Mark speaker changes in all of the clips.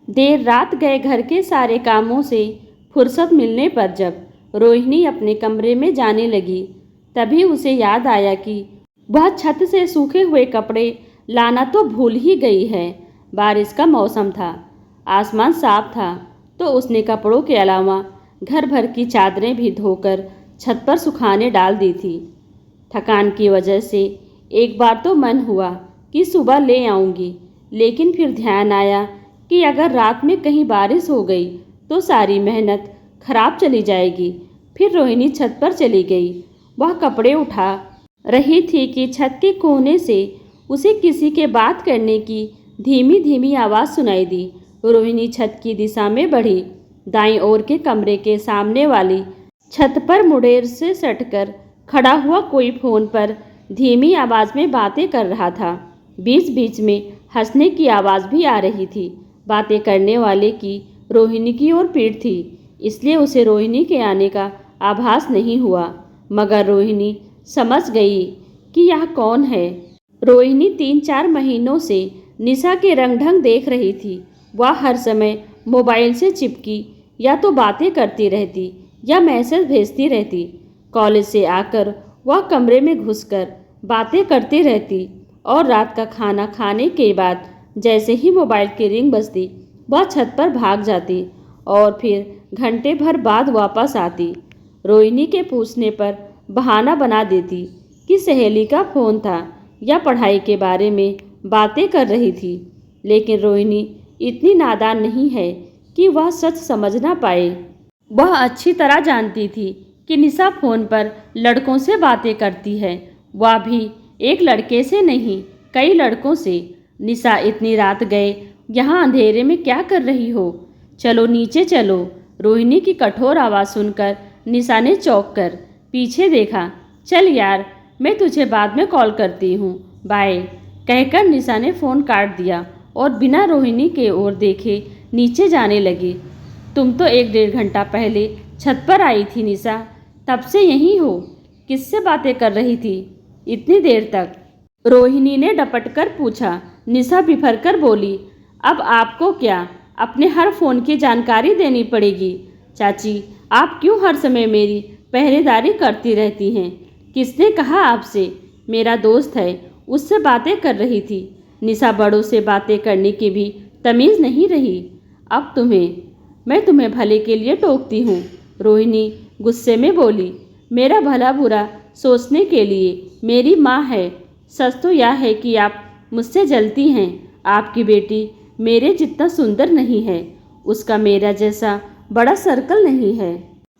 Speaker 1: देर रात गए घर के सारे कामों से फुर्सत मिलने पर जब रोहिणी अपने कमरे में जाने लगी, तभी उसे याद आया कि वह छत से सूखे हुए कपड़े लाना तो भूल ही गई है। बारिश का मौसम था, आसमान साफ था, तो उसने कपड़ों के अलावा घर भर की चादरें भी धोकर छत पर सुखाने डाल दी थी। थकान की वजह से एक बार तो मन हुआ कि सुबह ले आऊँगी, लेकिन फिर ध्यान आया कि अगर रात में कहीं बारिश हो गई तो सारी मेहनत खराब चली जाएगी। फिर रोहिणी छत पर चली गई। वह कपड़े उठा रही थी कि छत के कोने से उसे किसी के बात करने की धीमी धीमी आवाज़ सुनाई दी। रोहिणी छत की दिशा में बढ़ी। दाईं ओर के कमरे के सामने वाली छत पर मुड़ेर से सटकर खड़ा हुआ कोई फ़ोन पर धीमी आवाज़ में बातें कर रहा था। बीच बीच में हंसने की आवाज़ भी आ रही थी। बातें करने वाले की रोहिणी की ओर पीठ थी, इसलिए उसे रोहिणी के आने का आभास नहीं हुआ, मगर रोहिणी समझ गई कि यह कौन है। रोहिणी 3-4 महीनों से निशा के रंग ढंग देख रही थी। वह हर समय मोबाइल से चिपकी या तो बातें करती रहती या मैसेज भेजती रहती। कॉलेज से आकर वह कमरे में घुसकर बातें करती रहती और रात का खाना खाने के बाद जैसे ही मोबाइल की रिंग बजती, वह छत पर भाग जाती और फिर घंटे भर बाद वापस आती। रोहिणी के पूछने पर बहाना बना देती कि सहेली का फ़ोन था या पढ़ाई के बारे में बातें कर रही थी, लेकिन रोहिणी इतनी नादान नहीं है कि वह सच समझ ना पाए। वह अच्छी तरह जानती थी कि निशा फ़ोन पर लड़कों से बातें करती है, वह भी एक लड़के से नहीं, कई लड़कों से। निशा, इतनी रात गए यहाँ अंधेरे में क्या कर रही हो? चलो नीचे चलो। रोहिणी की कठोर आवाज़ सुनकर निशा ने चौंक कर पीछे देखा। चल यार, मैं तुझे बाद में कॉल करती हूँ, बाय, कहकर निशा ने फ़ोन काट दिया और बिना रोहिणी के ओर देखे नीचे जाने लगी। तुम तो 1-1.5 घंटा पहले छत पर आई थी निशा, तब से यहीं हो? किससे बातें कर रही थी इतनी देर तक? रोहिणी ने डपट कर पूछा। निशा बिफर कर बोली, अब आपको क्या अपने हर फ़ोन की जानकारी देनी पड़ेगी? चाची, आप क्यों हर समय मेरी पहरेदारी करती रहती हैं? किसने कहा आपसे? मेरा दोस्त है, उससे बातें कर रही थी। निशा, बड़ों से बातें करने की भी तमीज़ नहीं रही अब मैं तुम्हें भले के लिए टोकती हूँ। रोहिणी गुस्से में बोली, मेरा भला बुरा सोचने के लिए मेरी माँ है। सच तो यह है कि आप मुझसे जलती हैं। आपकी बेटी मेरे जितना सुंदर नहीं है, उसका मेरा जैसा बड़ा सर्कल नहीं है,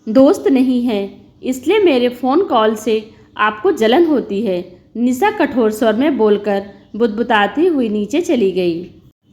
Speaker 1: दोस्त नहीं है, इसलिए मेरे फ़ोन कॉल से आपको जलन होती है। निशा कठोर स्वर में बोलकर बुदबुदाती हुई नीचे चली गई।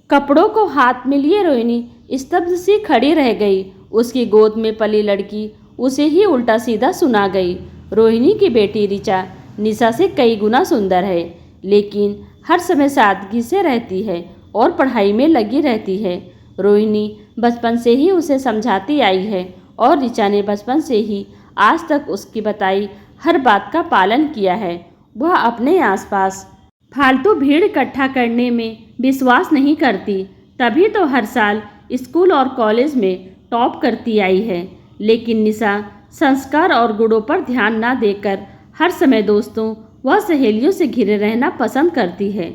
Speaker 1: कपड़ों को हाथ में लिए रोहिणी स्तब्ध सी खड़ी रह गई। उसकी गोद में पली लड़की उसे ही उल्टा सीधा सुना गई। रोहिणी की बेटी ऋचा निशा से कई गुना सुंदर है, लेकिन हर समय सादगी से रहती है और पढ़ाई में लगी रहती है। रोहिणी बचपन से ही उसे समझाती आई है और ऋचा ने बचपन से ही आज तक उसकी बताई हर बात का पालन किया है। वह अपने आसपास फालतू भीड़ इकट्ठा करने में विश्वास नहीं करती, तभी तो हर साल स्कूल और कॉलेज में टॉप करती आई है। लेकिन निशा संस्कार और गुणों पर ध्यान न देकर हर समय दोस्तों व सहेलियों से घिरे रहना पसंद करती है।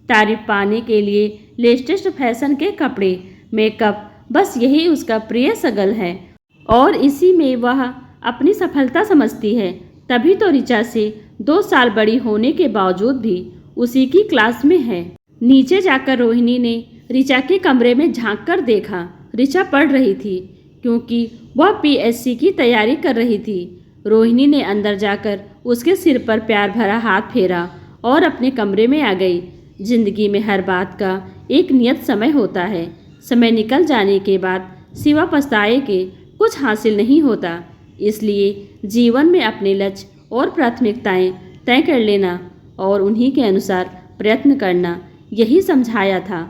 Speaker 1: तारीफ पाने के लिए लेटेस्ट फैशन के कपड़े, मेकअप, बस यही उसका प्रिय सगल है और इसी में वह अपनी सफलता समझती है। तभी तो ऋचा से 2 साल बड़ी होने के बावजूद भी उसी की क्लास में है। नीचे जाकर रोहिणी ने ऋचा के कमरे में झांक कर देखा। ऋचा पढ़ रही थी, क्योंकि वह पीएससी की तैयारी कर रही थी। रोहिणी ने अंदर जाकर उसके सिर पर प्यार भरा हाथ फेरा और अपने कमरे में आ गई। जिंदगी में हर बात का एक नियत समय होता है। समय निकल जाने के बाद सिवा पछताए के कुछ हासिल नहीं होता, इसलिए जीवन में अपने लक्ष्य और प्राथमिकताएं तय कर लेना और उन्हीं के अनुसार प्रयत्न करना, यही समझाया था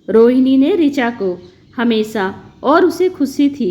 Speaker 1: रोहिणी ने ऋचा को हमेशा। और उसे खुशी थी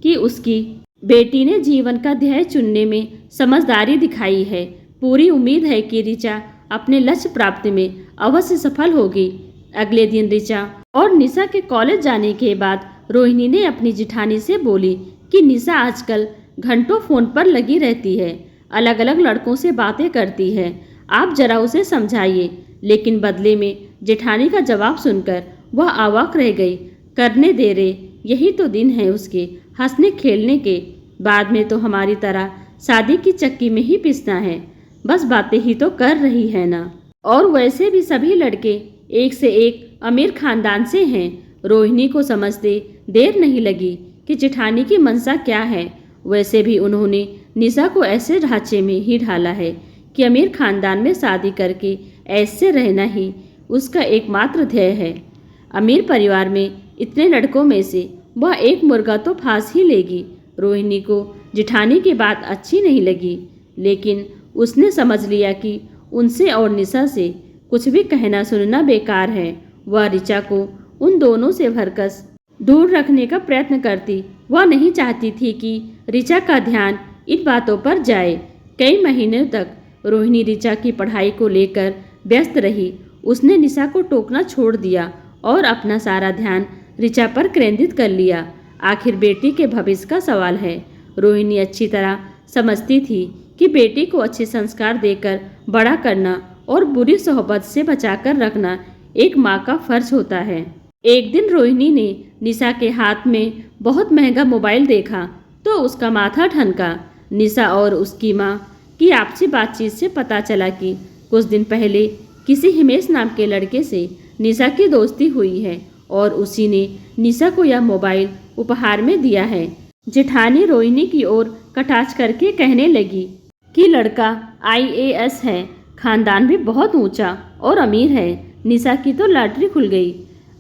Speaker 1: कि उसकी बेटी ने जीवन का ध्येय चुनने में समझदारी दिखाई है। पूरी उम्मीद है कि ऋचा अपने लक्ष्य प्राप्ति में अवश्य सफल होगी। अगले दिन ऋचा और निशा के कॉलेज जाने के बाद रोहिणी ने अपनी जिठानी से बोली कि निशा आजकल घंटों फोन पर लगी रहती है, अलग अलग लड़कों से बातें करती है, आप जरा उसे समझाइए। लेकिन बदले में जेठानी का जवाब सुनकर वह अवाक रह गई। करने दे रे, यही तो दिन है उसके हंसने खेलने के, बाद में तो हमारी तरह शादी की चक्की में ही पिसना है, बस बातें ही तो कर रही है ना। और वैसे भी सभी लड़के एक से एक अमीर खानदान से हैं। रोहिणी को समझते देर नहीं लगी कि जेठानी की मंशा क्या है। वैसे भी उन्होंने निशा को ऐसे ढांचे में ही ढाला है कि अमीर खानदान में शादी करके ऐसे रहना ही उसका एकमात्र ध्येय है। अमीर परिवार में इतने लड़कों में से वह एक मुर्गा तो फांस ही लेगी। रोहिणी को जेठानी की बात अच्छी नहीं लगी, लेकिन उसने समझ लिया कि उनसे और निशा से कुछ भी कहना सुनना बेकार है। वह ऋचा को उन दोनों से भरकस दूर रखने का प्रयत्न करती। वह नहीं चाहती थी कि ऋचा का ध्यान इन बातों पर जाए। कई महीनों तक रोहिणी ऋचा की पढ़ाई को लेकर व्यस्त रही। उसने निशा को टोकना छोड़ दिया और अपना सारा ध्यान ऋचा पर केंद्रित कर लिया। आखिर बेटी के भविष्य का सवाल है। रोहिणी अच्छी तरह समझती थी कि बेटी को अच्छे संस्कार देकर बड़ा करना और बुरी सोहबत से बचाकर रखना एक माँ का फर्ज होता है। एक दिन रोहिणी ने निशा के हाथ में बहुत महंगा मोबाइल देखा तो उसका माथा ठनका। निशा और उसकी माँ की आपसी बातचीत से पता चला कि कुछ दिन पहले किसी हिमेश नाम के लड़के से निशा की दोस्ती हुई है और उसी ने निशा को यह मोबाइल उपहार में दिया है। जेठानी रोहिणी की ओर कटाक्ष करके कहने लगी कि लड़का IAS है, खानदान भी बहुत ऊंचा और अमीर है। निशा की तो लॉटरी खुल गई,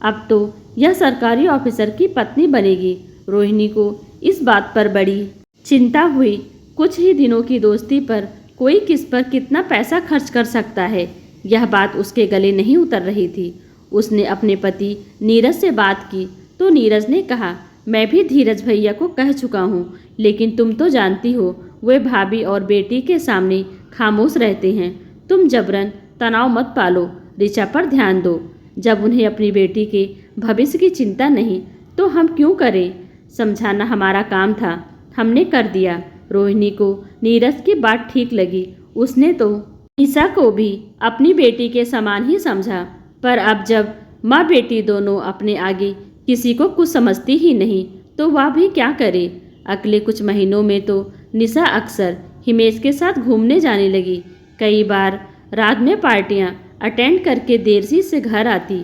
Speaker 1: अब तो यह सरकारी ऑफिसर की पत्नी बनेगी। रोहिणी को इस बात पर बड़ी चिंता हुई। कुछ ही दिनों की दोस्ती पर कोई किस पर कितना पैसा खर्च कर सकता है, यह बात उसके गले नहीं उतर रही थी। उसने अपने पति नीरज से बात की तो नीरज ने कहा, मैं भी धीरज भैया को कह चुका हूँ, लेकिन तुम तो जानती हो वे भाभी और बेटी के सामने खामोश रहते हैं। तुम जबरन तनाव मत पालो, ऋचा पर ध्यान दो। जब उन्हें अपनी बेटी के भविष्य की चिंता नहीं तो हम क्यों करें? समझाना हमारा काम था, हमने कर दिया। रोहिणी को नीरज की बात ठीक लगी। उसने तो निशा को भी अपनी बेटी के समान ही समझा, पर अब जब माँ बेटी दोनों अपने आगे किसी को कुछ समझती ही नहीं तो वह भी क्या करे। अगले कुछ महीनों में तो निशा अक्सर हिमेश के साथ घूमने जाने लगी। कई बार रात में पार्टियां अटेंड करके देर से घर आती।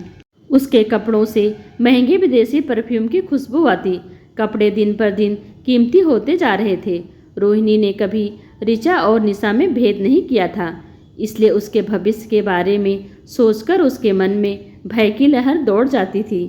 Speaker 1: उसके कपड़ों से महंगे विदेशी परफ्यूम की खुशबू आती। कपड़े दिन पर दिन कीमती होते जा रहे थे। रोहिणी ने कभी ऋचा और निशा में भेद नहीं किया था, इसलिए उसके भविष्य के बारे में सोचकर उसके मन में भय की लहर दौड़ जाती थी।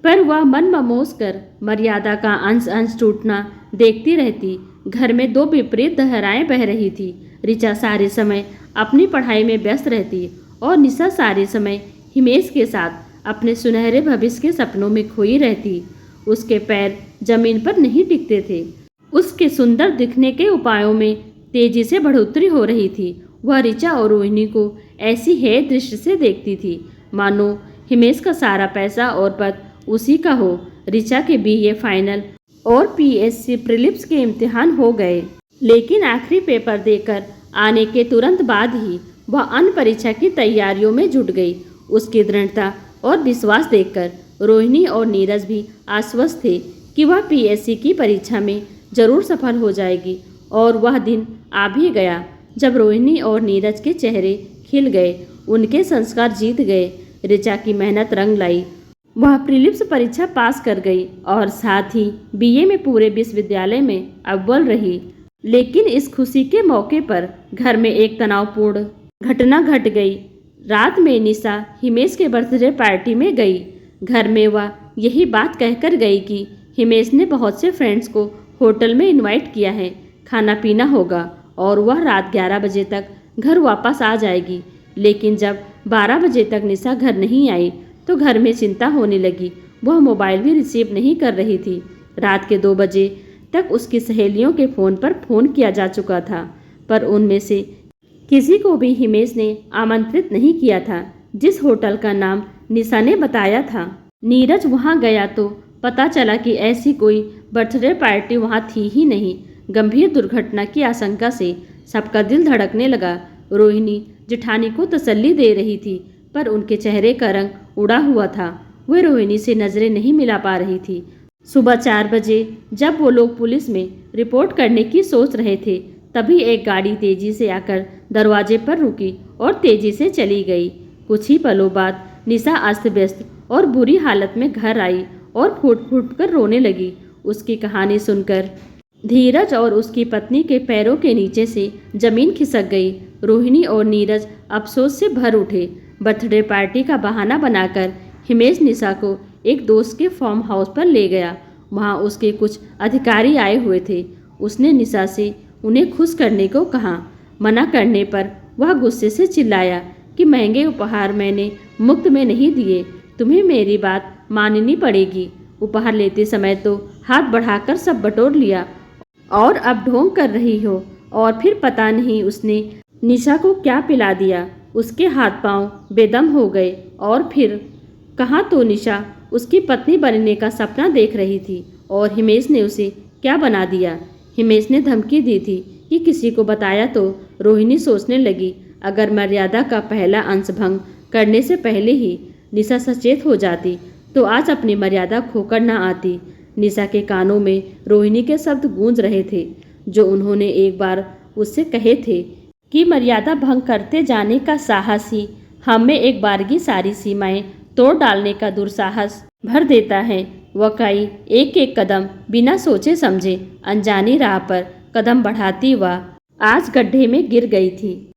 Speaker 1: पर वह मन ममोस कर मर्यादा का अंश अंश टूटना देखती रहती। घर में दो विपरीत धाराएं बह रही थी। ऋचा सारे समय अपनी पढ़ाई में व्यस्त रहती और निशा सारे समय हिमेश के साथ अपने सुनहरे भविष्य के सपनों में खोई रहती। उसके पैर जमीन पर नहीं टिकते थे। उसके सुंदर दिखने के उपायों में तेजी से बढ़ोतरी हो रही थी। वह ऋचा और रोहिणी को ऐसी है दृष्टि से देखती थी मानो हिमेश का सारा पैसा और पद उसी का हो। ऋचा के BA फाइनल और PSC प्रीलिम्स के इम्तिहान हो गए, लेकिन आखिरी पेपर देकर आने के तुरंत बाद ही वह अन्य परीक्षा की तैयारियों में जुट गई। उसकी दृढ़ता और विश्वास देखकर रोहिणी और नीरज भी आश्वस्त थे कि वह PSC की परीक्षा में जरूर सफल हो जाएगी। और वह दिन आ भी गया जब रोहिणी और नीरज के चेहरे खिल गए, उनके संस्कार जीत गए। ऋचा की मेहनत रंग लाई। वह प्रीलिम्स परीक्षा पास कर गई और साथ ही BA में पूरे विश्वविद्यालय में अव्वल रही। लेकिन इस खुशी के मौके पर घर में एक तनावपूर्ण घटना घट गई। रात में निशा हिमेश के बर्थडे पार्टी में गई। घर में वह यही बात कहकर गई कि हिमेश ने बहुत से फ्रेंड्स को होटल में इनवाइट किया है, खाना पीना होगा और वह रात 11 बजे तक घर वापस आ जाएगी। लेकिन जब 12 बजे तक निशा घर नहीं आई तो घर में चिंता होने लगी। वह मोबाइल भी रिसीव नहीं कर रही थी। रात के 2 बजे तक उसकी सहेलियों के फ़ोन पर फ़ोन किया जा चुका था, पर उनमें से किसी को भी हिमेश ने आमंत्रित नहीं किया था। जिस होटल का नाम निशा ने बताया था। नीरज वहां गया तो पता चला कि ऐसी कोई बर्थडे पार्टी वहां थी ही नहीं। गंभीर दुर्घटना की आशंका से सबका दिल धड़कने लगा। रोहिणी जेठानी को तसल्ली दे रही थी, पर उनके चेहरे का रंग उड़ा हुआ था। वे रोहिणी से नजरें नहीं मिला पा रही थी। सुबह 4 बजे जब वो लोग पुलिस में रिपोर्ट करने की सोच रहे थे, तभी एक गाड़ी तेजी से आकर दरवाजे पर रुकी और तेजी से चली गई। कुछ ही पलों बाद निशा अस्त व्यस्त और बुरी हालत में घर आई और फूट फूट कर रोने लगी। उसकी कहानी सुनकर धीरज और उसकी पत्नी के पैरों के नीचे से जमीन खिसक गई। रोहिणी और नीरज अफसोस से भर उठे। बर्थडे पार्टी का बहाना बनाकर हिमेश निशा को एक दोस्त के फार्म हाउस पर ले गया। वहां उसके कुछ अधिकारी आए हुए थे। उसने निशा से उन्हें खुश करने को कहा। मना करने पर वह गुस्से से चिल्लाया कि महंगे उपहार मैंने मुफ्त में नहीं दिए, तुम्हें मेरी बात माननी पड़ेगी। उपहार लेते समय तो हाथ बढ़ाकर सब बटोर लिया और अब ढोंग कर रही हो। और फिर पता नहीं उसने निशा को क्या पिला दिया, उसके हाथ पांव बेदम हो गए। और फिर कहाँ तो निशा उसकी पत्नी बनने का सपना देख रही थी और हिमेश ने उसे क्या बना दिया। हिमेश ने धमकी दी थी कि किसी को बताया तो रोहिणी सोचने लगी, अगर मर्यादा का पहला अंश भंग करने से पहले ही निशा सचेत हो जाती तो आज अपनी मर्यादा खोकर न आती। निशा के कानों में रोहिणी के शब्द गूंज रहे थे, जो उन्होंने एक बार उससे कहे थे कि मर्यादा भंग करते जाने का साहस ही हमें एक बारगी सारी सीमाएं तोड़ डालने का दुस्साहस भर देता है। वकाई एक एक कदम बिना सोचे समझे अनजानी राह पर कदम बढ़ाती वह आज गड्ढे में गिर गई थी।